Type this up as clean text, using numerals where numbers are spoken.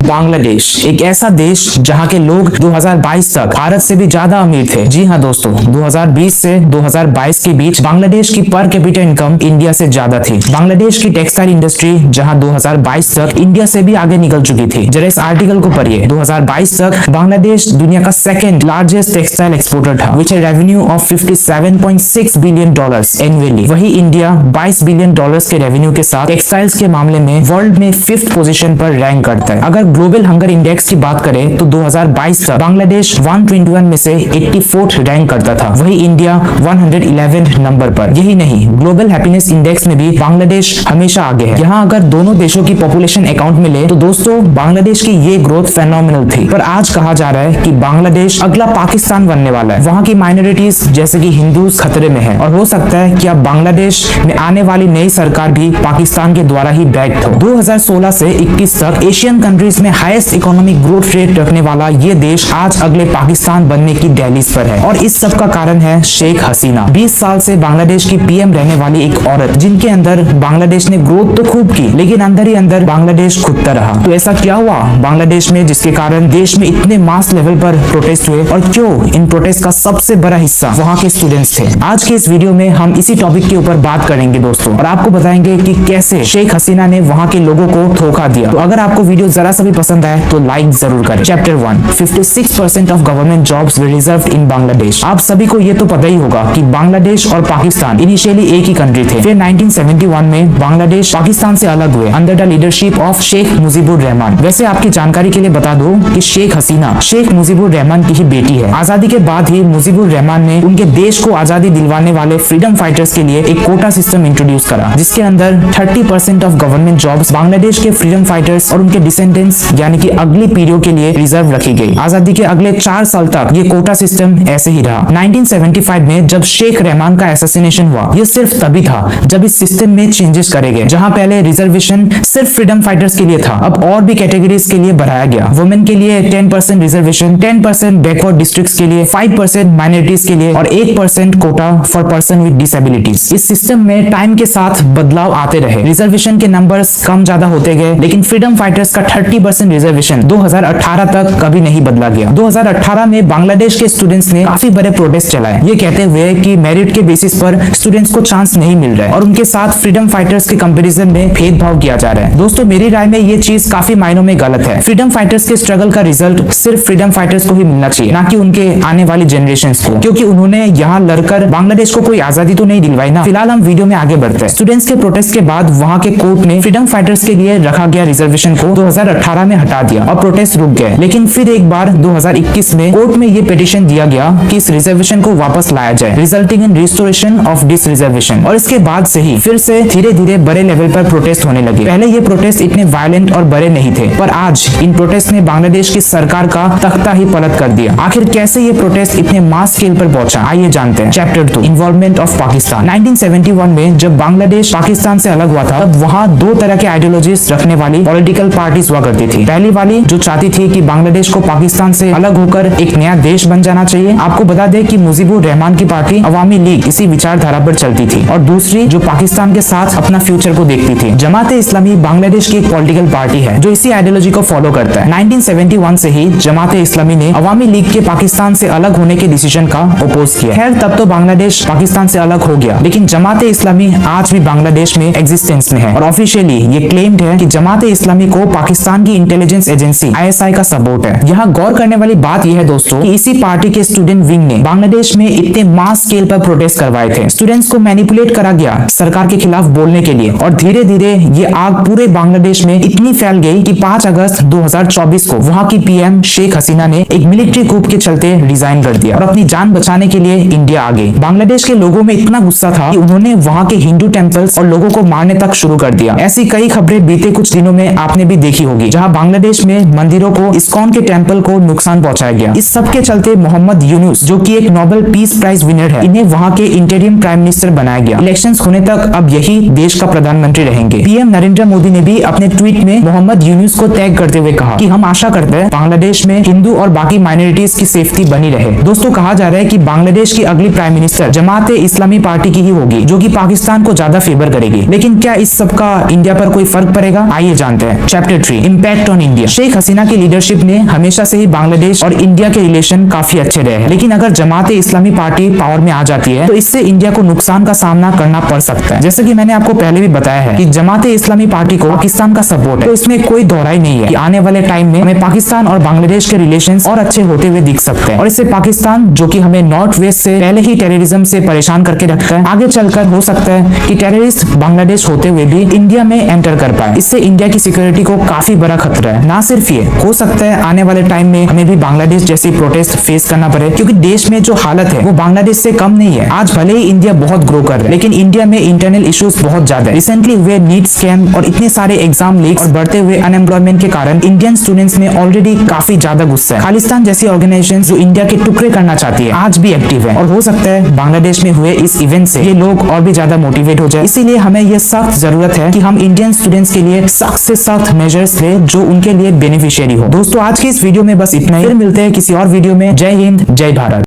बांग्लादेश एक ऐसा देश जहां के लोग 2022 तक भारत से भी ज्यादा अमीर थे। जी हाँ दोस्तों, 2020 से 2022 के बीच बांग्लादेश की पर कैपिटा इनकम इंडिया से ज्यादा थी। बांग्लादेश की टेक्सटाइल इंडस्ट्री जहां 2022 तक इंडिया से भी आगे निकल चुकी थी। जरा इस आर्टिकल को पढ़िए। 2022 तक बांग्लादेश दुनिया का सेकंड लार्जेस्ट टेक्सटाइल एक्सपोर्टर था, विच है रेवेन्यू ऑफ $57.6 बिलियन एनुअली। वही इंडिया 22 बिलियन डॉलर्स के रेवेन्यू के साथ टेक्सटाइल्स के मामले में वर्ल्ड में 5th पोजीशन पर रैंक करता है। अगर ग्लोबल हंगर इंडेक्स की बात करें तो 2022 तक बांग्लादेश 121 में से 84th रैंक करता था, वही इंडिया 111 नंबर पर। यही नहीं, ग्लोबल हैप्पीनेस इंडेक्स में भी बांग्लादेश हमेशा आगे है। यहाँ अगर दोनों देशों की पॉपुलेशन अकाउंट में ले तो दोस्तों बांग्लादेश की ये ग्रोथ फेनोमिनल थी। पर आज कहा जा रहा है कि बांग्लादेश अगला पाकिस्तान बनने वाला है। वहाँ की माइनॉरिटीज जैसे कि हिंदूज खतरे में है और हो सकता है कि अब बांग्लादेश में आने वाली नई सरकार भी पाकिस्तान के द्वारा ही बैक्ड हो। 2016 से 21 तक एशियन कंट्रीज में हाईएस्ट इकोनॉमिक ग्रोथ रेट रखने वाला ये देश आज अगले पाकिस्तान बनने की दहलीज पर है। और इस सब का कारण है शेख हसीना, 20 साल से बांग्लादेश की पीएम रहने वाली एक औरत, जिनके अंदर बांग्लादेश ने ग्रोथ तो खूब की लेकिन अंदर ही अंदर बांग्लादेश खुदता रहा। तो ऐसा क्या हुआ बांग्लादेश में जिसके कारण देश में इतने मास लेवल पर प्रोटेस्ट हुए, और क्यों इन प्रोटेस्ट का सबसे बड़ा हिस्सा वहाँ के स्टूडेंट्स थे? आज के इस वीडियो में हम इसी टॉपिक के ऊपर बात करेंगे दोस्तों, और आपको बताएंगे कि कैसे शेख हसीना ने वहाँ के लोगों को धोखा दिया। तो अगर आपको वीडियो जरा सा भी पसंद आए तो लाइक जरूर करें। Chapter 1, 56% of government jobs were reserved in Bangladesh. आप सभी को ये तो पता ही होगा कि बांग्लादेश और पाकिस्तान इनिशियली एक ही कंट्री थे। फिर 1971 में बांग्लादेश पाकिस्तान से अलग हुए under the leadership of Sheikh Mujibur Rahman. वैसे आपकी जानकारी के लिए बता दो कि शेख हसीना शेख मुजीबुर रहमान की ही बेटी है। आजादी के बाद ही मुजीबुर रहमान ने उनके देश को आजादी दिलवाने वाले फ्रीडम फाइटर्स के लिए एक कोटा सिस्टम इंट्रोड्यूस करा, जिसके अंदर 30% ऑफ गवर्नमेंट जॉब्स बांग्लादेश के फ्रीडम फाइटर्स और उनके डिसेंडेंट्स यानी कि अगली पीढ़ियों के लिए रिजर्व रखी गई। आजादी के अगले 4 साल तक ये कोटा सिस्टम ऐसे ही रहा। 1975 में जब शेख रहमान का असैसिनेशन हुआ, ये सिर्फ तभी था जब इस सिस्टम में चेंजेस करे गए। जहां पहले रिजर्वेशन सिर्फ फ्रीडम फाइटर्स के लिए था, अब और भी कैटेगरीज के लिए बढ़ाया गया। वुमेन के लिए 10% रिजर्वेशन, 10% बैकवर्ड डिस्ट्रिक्ट्स के लिए, 5% माइनॉरिटीज के लिए और 8% Kota for person with disabilities. इस सिस्टम में टाइम के साथ बदलाव आते रहे। रिजर्वेशन के नंबर्स कम ज्यादा होते गए, लेकिन फ्रीडम फाइटर्स का 30% रिजर्वेशन 2018 तक कभी नहीं बदला गया। 2018 में बांग्लादेश के स्टूडेंट्स ने काफी बड़े प्रोटेस्ट चलाए, ये कहते हुए कि मेरिट के बेसिस पर स्टूडेंट्स को चांस नहीं मिल रहा है और उनके साथ फ्रीडम फाइटर्स के कंपैरिजन में भेदभाव किया जा रहा है। दोस्तों मेरी राय में ये चीज काफी मायनों में गलत है। फ्रीडम फाइटर्स के स्ट्रगल का रिजल्ट सिर्फ फ्रीडम फाइटर्स को ही मिलना चाहिए, ना कि उनके आने वाली जनरेशंस को, क्योंकि उन्होंने यहाँ लड़कर बांग्लादेश को कोई आजादी तो नहीं दिलवाई ना। फिलहाल हम वीडियो में आगे बढ़ते हैं। स्टूडेंट्स के प्रोटेस्ट के बाद वहाँ के कोर्ट ने फ्रीडम फाइटर्स के लिए रखा गया रिजर्वेशन को 2018 में हटा दिया और प्रोटेस्ट रुक गए। लेकिन फिर एक बार 2021 में कोर्ट में ये पिटीशन दिया गया कि इस रिजर्वेशन को वापस लाया जाए, resulting in restoration of this reservation. और इसके बाद से ही फिर से धीरे धीरे बड़े लेवल पर प्रोटेस्ट होने लगे। पहले ये प्रोटेस्ट इतने वायलेंट और बड़े नहीं थे, पर आज इन प्रोटेस्ट ने बांग्लादेश की सरकार का तख्ता ही पलट कर दिया। आखिर कैसे ये प्रोटेस्ट इतने मास स्केल पर पहुंचा, आइए जानते हैं। Chapter 2, involvement of Pakistan. 1971 में जब बांग्लादेश पाकिस्तान से अलग हुआ था, तब वहाँ 2 तरह के आइडियोलॉजीज रखने वाली पॉलिटिकल पार्टीज हुआ करती थी। पहली वाली जो चाहती थी कि बांग्लादेश को पाकिस्तान से अलग होकर एक नया देश बन जाना चाहिए। आपको बता दें कि मुजीबुर रहमान की पार्टी अवामी लीग इसी विचारधारा पर चलती थी। और दूसरी जो पाकिस्तान के साथ अपना फ्यूचर को देखती थी। जमाते इस्लामी बांग्लादेश की एक पॉलिटिकल पार्टी है जो इसी आइडियोलॉजी को फॉलो करता है। 1971 से ही जमाते इस्लामी ने अवामी लीग के पाकिस्तान से अलग होने के डिसीजन का अपोज किया। खैर तब तो बांग्लादेश पाकिस्तान से अलग हो गया, लेकिन जमाते इस्लामी आज भी बांग्लादेश में एग्जिस्टेंस में है और ऑफिशियली ये क्लेम्ड है कि जमाते इस्लामी को पाकिस्तान की इंटेलिजेंस एजेंसी ISI का सपोर्ट है। यहाँ गौर करने वाली बात यह है दोस्तों कि इसी पार्टी के स्टूडेंट विंग ने बांग्लादेश में इतने मास स्केल पर प्रोटेस्ट करवाए थे। स्टूडेंट्स को मैनिपुलेट करा गया सरकार के खिलाफ बोलने के लिए, और धीरे धीरे ये आग पूरे बांग्लादेश में इतनी फैल गई कि 5 अगस्त 2024 को वहाँ की पीएम शेख हसीना ने एक मिलिट्री कूप के चलते रिजाइन कर दिया और अपनी जान बचाने के लिए इंडिया आ गई। बांग्लादेश के लोगों में इतना गुस्सा था कि उन्होंने वहाँ के हिंदू टेम्पल्स और लोगों को मारने तक शुरू कर दिया। ऐसी कई खबरें बीते कुछ दिनों में आपने भी देखी होगी, जहाँ बांग्लादेश में मंदिरों को, इस्कॉन के टेम्पल को नुकसान पहुंचाया गया। इस सब के चलते मोहम्मद यूनुस जो कि एक नोबेल पीस प्राइज विनर है, इन्हें वहाँ के इंटरिम प्राइम मिनिस्टर बनाया गया। इलेक्शंस होने तक अब यही देश का प्रधानमंत्री रहेंगे। पीएम नरेंद्र मोदी ने भी अपने ट्वीट में मोहम्मद यूनुस को टैग करते हुए कहा कि हम आशा करते हैं बांग्लादेश में हिंदू और बाकी माइनॉरिटीज की सेफ्टी बनी रहे। दोस्तों कहा जा रहा है कि बांग्लादेश की अगली प्राइम मिनिस्टर जमाते इस्लामी पार्टी की ही होगी, जो कि पाकिस्तान को ज्यादा फेवर करेगी। लेकिन क्या इस सब का इंडिया पर कोई फर्क पड़ेगा, आइए जानते हैं। Chapter 3, impact impact on India. Sheikh Hasina की लीडरशिप ने हमेशा से ही बांग्लादेश और इंडिया के रिलेशन काफी अच्छे रहे हैं, लेकिन अगर जमात इस्लामी पार्टी पावर में आ जाती है तो इससे इंडिया को नुकसान का सामना करना पड़ सकता है। जैसे कि मैंने आपको पहले भी बताया है कि जमात इस्लामी पार्टी को पाकिस्तान का सपोर्ट है, तो इसमें कोई दोहराई नहीं है कि आने वाले टाइम में हमें पाकिस्तान और बांग्लादेश के रिलेशंस और अच्छे होते हुए दिख सकते हैं। और इससे पाकिस्तान, जो कि हमें नॉर्थ वेस्ट से पहले ही टेररिज्म से परेशान करके रखता है, आगे चलकर हो सकता है कि टेररिस्ट बांग्लादेश होते हुए भी इंडिया में एंटर कर पाए। इससे इंडिया की सिक्योरिटी को काफी बड़ा खतरा है। ना सिर्फ ये, हो सकता है आने वाले टाइम में हमें भी बांग्लादेश जैसी प्रोटेस्ट फेस करना पड़े, क्योंकि देश में जो हालत है वो बांग्लादेश से कम नहीं है। आज भले ही इंडिया बहुत ग्रो कर रहा है, लेकिन इंडिया में इंटरनल इश्यूज बहुत ज्यादा है। रिसेंटली हुए नीट स्कैम और इतने सारे एग्जाम लीक्स और बढ़ते हुए अनएम्प्लॉयमेंट के कारण इंडियन स्टूडेंट्स में ऑलरेडी काफी ज्यादा गुस्सा है। खालिस्तान जैसी ऑर्गेनाइजेशन जो इंडिया के टुकड़े करना चाहती है, आज भी एक्टिव है, और हो सकता है बांग्लादेश में हुए इस इवेंट से ये लोग और भी ज्यादा मोटिवेट हो जाए। इसीलिए हमें यह सख्त जरूरत है कि हम इंडियन स्टूडेंट्स के लिए सख्त से सख्त मेजर्स ले जो उनके लिए बेनिफिशियरी हो। दोस्तों, आज की इस वीडियो में बस इतना ही। फिर मिलते हैं किसी और वीडियो में। जय हिंद, जय भारत।